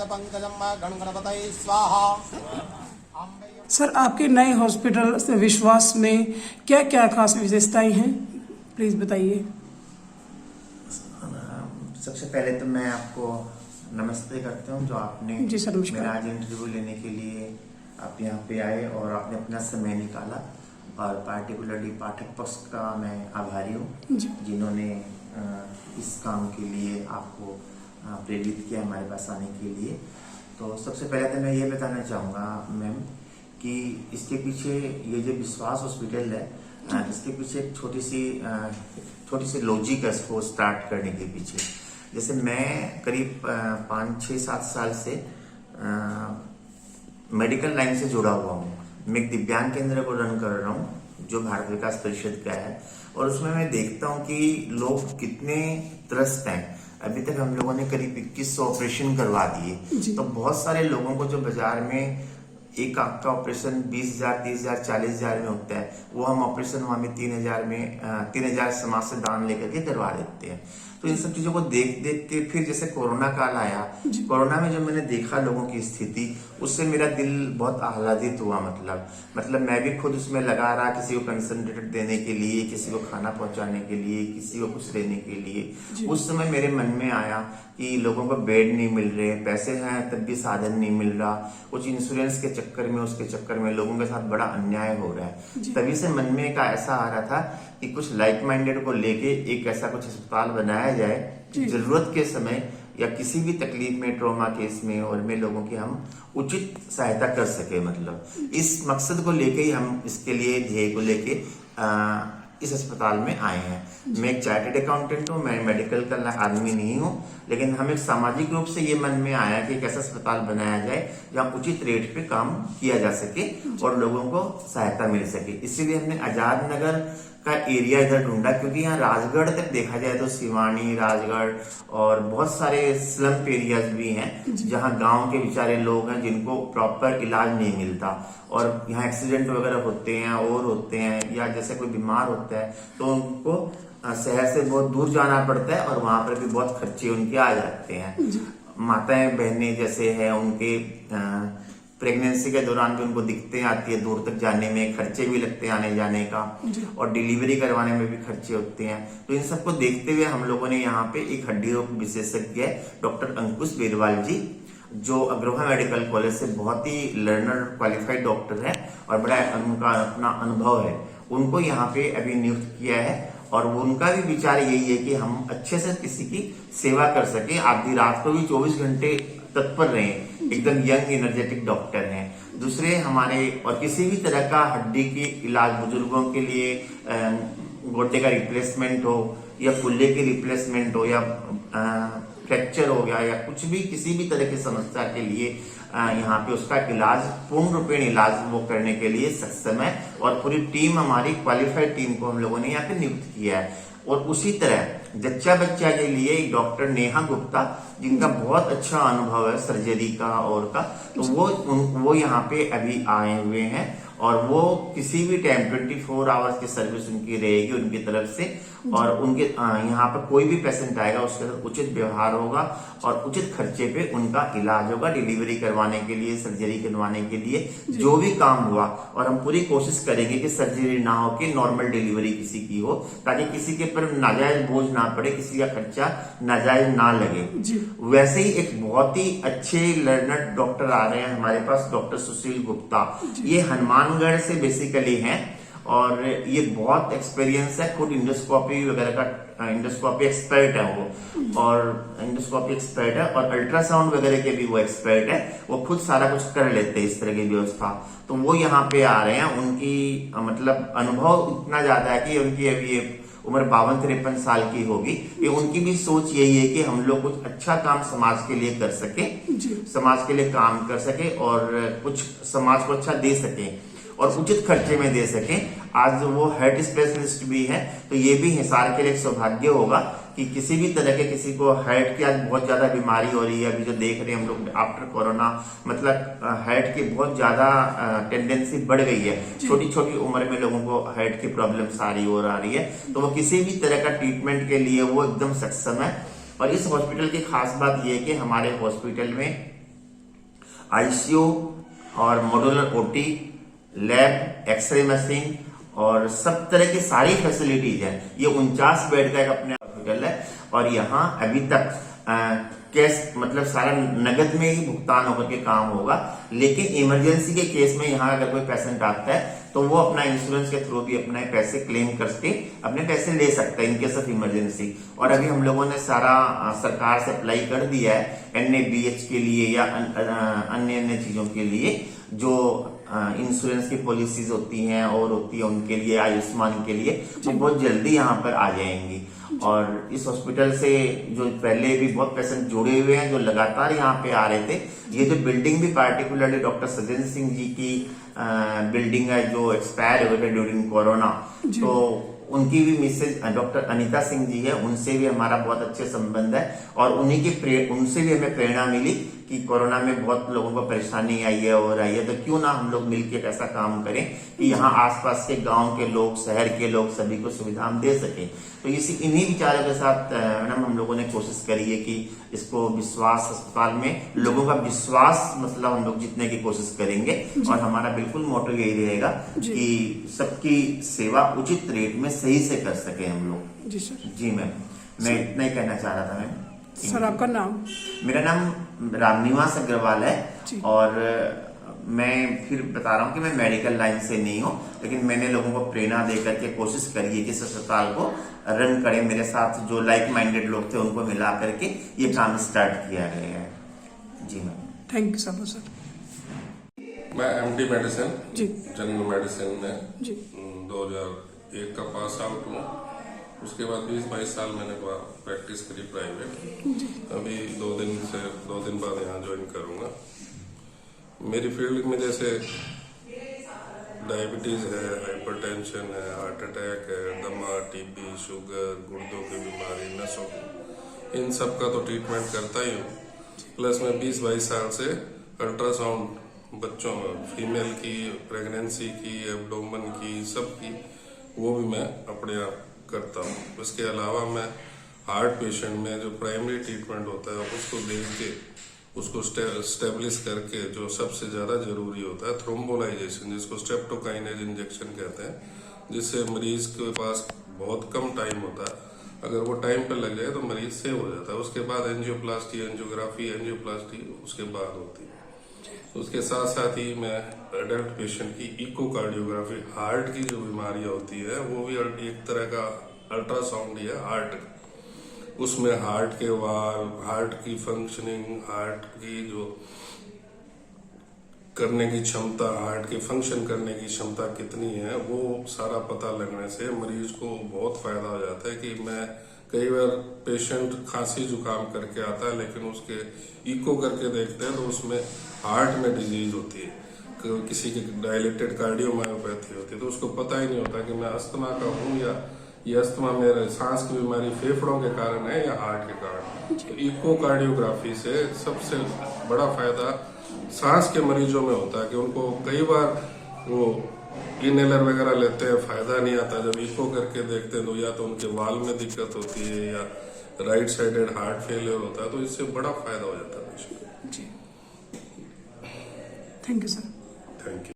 पंकजम गणगणपतये स्वाहा। सर, आपके नए हॉस्पिटल से विश्वास में क्या क्या खास विशेषताएं हैं, प्लीज बताइए। सबसे पहले तो मैं आपको नमस्ते करता हूं जो आपने जी सर, नमस्कार। मेरा आज इंटरव्यू लेने के लिए आप यहाँ पे आए और आपने अपना समय निकाला, और पार्टिकुलरली पाठक पक्ष का मैं आभारी हूँ जिन्होंने इस काम के लिए आपको प्रेरित किया हमारे पास आने के लिए। तो सबसे पहले तो मैं ये बताना चाहूँगा मैम कि इसके पीछे ये जो विश्वास हॉस्पिटल है, इसके पीछे एक छोटी सी लॉजिक है इसको स्टार्ट करने के पीछे। जैसे मैं करीब 5-6-7 साल से मेडिकल लाइन से जुड़ा हुआ हूँ। मैं एक दिव्यांग केंद्र को रन कर रहा हूँ जो भारत विकास परिषद का है, और उसमें मैं देखता हूँ कि लोग कितने त्रस्त हैं। अभी तक हम लोगों ने करीब 2100 ऑपरेशन करवा दिए। तो बहुत सारे लोगों को जो बाजार में एक आंख का ऑपरेशन 20,000, 30,000, 40,000 में होता है, वो हम ऑपरेशन वहां में 3,000 समाज से दान लेकर के करवा देते हैं। तो इन सब चीजों को देख के फिर जैसे कोरोना काल आया, कोरोना में जब मैंने देखा लोगों की स्थिति, उससे मेरा दिल बहुत आह्लादित हुआ। मतलब मैं भी खुद उसमें लगा रहा, किसी को कंसंट्रेट देने के लिए, किसी को खाना पहुंचाने के लिए, किसी को कुछ देने के लिए। उस समय मेरे मन में आया कि लोगों को बेड नहीं मिल रहे, पैसे हैं तब भी साधन नहीं मिल रहा, कुछ इंश्योरेंस के चक्कर में, उसके चक्कर में लोगों के साथ बड़ा अन्याय हो रहा है। तभी से मन में एक ऐसा आ रहा था कि कुछ लाइक माइंडेड को लेके एक ऐसा कुछ अस्पताल बनाया जाए, जरूरत के समय या किसी भी तकलीफ में, ट्रॉमा केस में और में लोगों की हम उचित सहायता कर सके। मतलब इस मकसद को लेके ही हम इसके लिए ध्येय को लेके इस अस्पताल में आए हैं। मैं एक चार्टर्ड अकाउंटेंट हूँ, मैं मेडिकल का आदमी नहीं हूँ, लेकिन हम एक सामाजिक रूप से ये मन में आया कि एक ऐसा अस्पताल बनाया जाए जहाँ उचित रेट पे काम किया जा सके और लोगों को सहायता मिल सके। इसीलिए हमने आजाद नगर का एरिया इधर ढूंढा, क्योंकि यहाँ राजगढ़ तक देखा जाए तो सिवानी, राजगढ़ और बहुत सारे स्लम एरियाज भी हैं जहाँ गांव के बेचारे लोग हैं जिनको प्रॉपर इलाज नहीं मिलता, और यहाँ एक्सीडेंट वगैरह होते हैं और होते हैं, या जैसे कोई बीमार होता है तो उनको शहर से बहुत दूर जाना पड़ता है और वहां पर भी बहुत खर्चे उनके आ जाते हैं। माताएं बहनें जैसे है, उनके प्रेगनेंसी के दौरान भी उनको दिक्कतें आती है, दूर तक जाने में खर्चे भी लगते हैं आने जाने का, और डिलीवरी करवाने में भी खर्चे होते हैं। तो इन सबको देखते हुए हम लोगों ने यहाँ पे एक हड्डी रोग विशेषज्ञ है डॉक्टर अंकुश बेरवाल जी, जो अग्रोहा मेडिकल कॉलेज से बहुत ही लर्नर क्वालिफाइड डॉक्टर है और बड़ा उनका अपना अनुभव है, उनको यहाँ पे अभी नियुक्त किया है। और उनका भी विचार यही है कि हम अच्छे से किसी की सेवा कर सके, आधी रात को भी 24 घंटे तत्पर रहे, एकदम यंग एनर्जेटिक डॉक्टर हैं। दूसरे हमारे और किसी भी तरह का हड्डी की इलाज, बुजुर्गों के लिए गोटे का रिप्लेसमेंट हो या पुल्ले की रिप्लेसमेंट हो या फ्रैक्चर हो गया या कुछ भी, किसी भी तरह की समस्या के लिए यहाँ पे उसका इलाज, पूर्ण रूपेण इलाज वो करने के लिए सक्षम है, और पूरी टीम, हमारी क्वालिफाइड टीम को हम लोगों ने यहाँ पे नियुक्त किया है। और उसी तरह जच्चा बच्चा के लिए एक डॉक्टर नेहा गुप्ता, जिनका बहुत अच्छा अनुभव है सर्जरी का और का, तो वो यहाँ पे अभी आए हुए हैं, और वो किसी भी टाइम 24 आवर्स की सर्विस उनकी रहेगी उनकी तरफ से, और उनके यहाँ पर कोई भी पेशेंट आएगा उसके साथ उचित व्यवहार होगा और उचित खर्चे पे उनका इलाज होगा, डिलीवरी करवाने के लिए, सर्जरी करवाने के लिए जो भी काम हुआ। और हम पूरी कोशिश करेंगे कि सर्जरी ना हो, कि नॉर्मल डिलीवरी किसी की हो, ताकि किसी के पर नाजायज बोझ ना पड़े, किसी का खर्चा नाजायज ना लगे। वैसे ही एक बहुत ही अच्छे लर्नर डॉक्टर आ रहे हैं हमारे पास, डॉक्टर सुशील गुप्ता, ये हनुमानगढ़ से बेसिकली हैं और ये बहुत एक्सपीरियंस है, खुद इंडोस्कोपी वगैरह का इंडोस्कोपी एक्सपर्ट है वो, और इंडोस्कोपी एक्सपर्ट है और अल्ट्रासाउंड वगैरह के भी वो एक्सपर्ट है, वो खुद सारा कुछ कर लेते हैं इस तरह की व्यवस्था। तो वो यहाँ पे आ रहे हैं, उनकी मतलब अनुभव इतना ज्यादा है कि उनकी अभी उम्र 52-53 साल की होगी, कि उनकी भी सोच यही है कि हम लोग कुछ अच्छा काम समाज के लिए कर सके, समाज के लिए काम कर सके और कुछ समाज को अच्छा दे सके और उचित खर्चे में दे सके। आज वो हार्ट स्पेशलिस्ट भी है, तो ये भी हिसार के लिए एक सौभाग्य होगा कि किसी भी तरह के, किसी को हार्ट की आज बहुत ज्यादा बीमारी हो रही है, अभी जो देख रहे हैं हम लोग आफ्टर कोरोना, मतलब हार्ट की बहुत ज्यादा टेंडेंसी बढ़ गई है, छोटी छोटी उम्र में लोगों को हार्ट की प्रॉब्लम सारी और आ रही है, तो वो किसी भी तरह का ट्रीटमेंट के लिए वो एकदम सक्षम है। और इस हॉस्पिटल की खास बात यह है कि हमारे हॉस्पिटल में आईसीयू और modular OT, lab, x ray machine और सब तरह की सारी फैसिलिटीज है। ये 49 बेड का एक अपने हॉस्पिटल है और यहाँ अभी तक कैश मतलब सारा नगद में ही भुगतान होकर के काम होगा, लेकिन इमरजेंसी के केस में यहाँ अगर कोई पेशेंट आता है तो वो अपना इंश्योरेंस के थ्रू भी अपने पैसे क्लेम करके अपने पैसे ले सकता है इन केस ऑफ इमरजेंसी। और अभी हम लोगों ने सारा सरकार से अप्लाई कर दिया है NABH के लिए या अन्य अन्य चीजों के लिए जो इंश्योरेंस की पॉलिसीज होती हैं और होती है उनके लिए, आयुष्मान के लिए, वो बहुत जल्दी यहाँ पर आ जाएंगी। और इस हॉस्पिटल से जो पहले भी बहुत पेशेंट जुड़े हुए हैं जो लगातार यहाँ पे आ रहे थे। ये जो बिल्डिंग भी पार्टिकुलरली डॉक्टर सज्जन सिंह जी की बिल्डिंग है जो एक्सपायर हुए थे ड्यूरिंग कोरोना, तो उनकी भी मिसेज डॉक्टर अनीता सिंह जी है, उनसे भी हमारा बहुत अच्छे संबंध है और उनसे भी हमें प्रेरणा मिली कि कोरोना में बहुत लोगों को परेशानी आई है और आई है, तो क्यों ना हम लोग मिलकर एक ऐसा काम करें कि यहाँ आसपास के गांव के लोग, शहर के लोग सभी को सुविधा हम दे सकें। तो इन्हीं विचारों के साथ मैडम हम लोगों ने कोशिश करी है कि इसको विश्वास अस्पताल में लोगों का विश्वास मतलब हम लोग जीतने की कोशिश करेंगे और हमारा बिल्कुल मोटो यही रहेगा कि सबकी सेवा उचित रेट में सही से कर सके हम लोग। जी सर। जी मैम, मैं इतना ही कहना चाह रहा था मैम। सर आपका नाम? मेरा नाम रामनिवास अग्रवाल है और मैं फिर बता रहा हूँ कि मैं मेडिकल लाइन से नहीं हूँ, लेकिन मैंने लोगों को प्रेरणा देकर के कोशिश करी है कि इस अस्पताल को रन करें। मेरे साथ जो लाइक माइंडेड लोग थे उनको मिला करके ये काम स्टार्ट किया गया है। जी ma'am, thank you sir. Sir मैं MD मेडिसिन जी जनरल मेडिसिन में जी 2001 का पास आउट हूँ। उसके बाद 20-22 साल मैंने प्रैक्टिस करी प्राइवेट। अभी 2 दिन बाद यहाँ ज्वाइन करूँगा। मेरी फील्ड में जैसे डायबिटीज है, हाइपरटेंशन है, हार्ट अटैक है, दमा, TB, शुगर, गुर्दों की बीमारी, नसों की, इन सब का तो ट्रीटमेंट करता ही हूँ। प्लस मैं 20-22 साल से अल्ट्रासाउंड बच्चों, फीमेल की, प्रेगनेंसी की, एब्डोमेन की, सब की, वो भी मैं अपने आप करता हूँ। इसके अलावा मैं हार्ट पेशेंट में जो प्राइमरी ट्रीटमेंट होता है उसको देख के उसको स्टेब्लिश करके जो सबसे ज्यादा जरूरी होता है थ्रोम्बोलाइजेशन, जिसको स्ट्रेप्टोकाइनेज इंजेक्शन कहते हैं, जिससे मरीज के पास बहुत कम टाइम होता है। अगर वो टाइम पे लग जाए तो मरीज सेव हो जाता है। उसके बाद एंजियोप्लास्टी, एंजियोप्लास्टी उसके बाद होती है। उसके साथ साथ ही मैं एडल्ट पेशेंट की इकोकार्डियोग्राफी, हार्ट की जो बीमारियां होती है वो भी एक तरह का अल्ट्रासाउंड ही है हार्ट, उसमें हार्ट के वाल्व, हार्ट की फंक्शनिंग, हार्ट की जो करने की क्षमता, हार्ट की फंक्शन करने की क्षमता कितनी है, वो सारा पता लगने से मरीज को बहुत फायदा हो जाता है। कि मैं कई बार पेशेंट खांसी जुकाम करके आता है लेकिन उसके इको करके देखते हैं तो उसमें हार्ट में डिजीज होती है, किसी की डायलेटेड कार्डियोमायोपैथी होती है, तो उसको पता ही नहीं होता कि मैं अस्थमा का हूँ या ये अस्थमा मेरे सांस की बीमारी फेफड़ों के कारण है या हार्ट के कारण। तो इकोकार्डियोग्राफी से सबसे बड़ा फायदा सांस के मरीजों में होता है कि उनको कई बार वो इनहेलर वगैरह लेते हैं, फायदा नहीं आता। जब इको करके देखते हैं तो या तो उनके वाल में दिक्कत होती है या राइट साइडेड हार्ट फेलियर होता है, तो इससे बड़ा फायदा हो जाता है। जी, thank you sir. Thank you.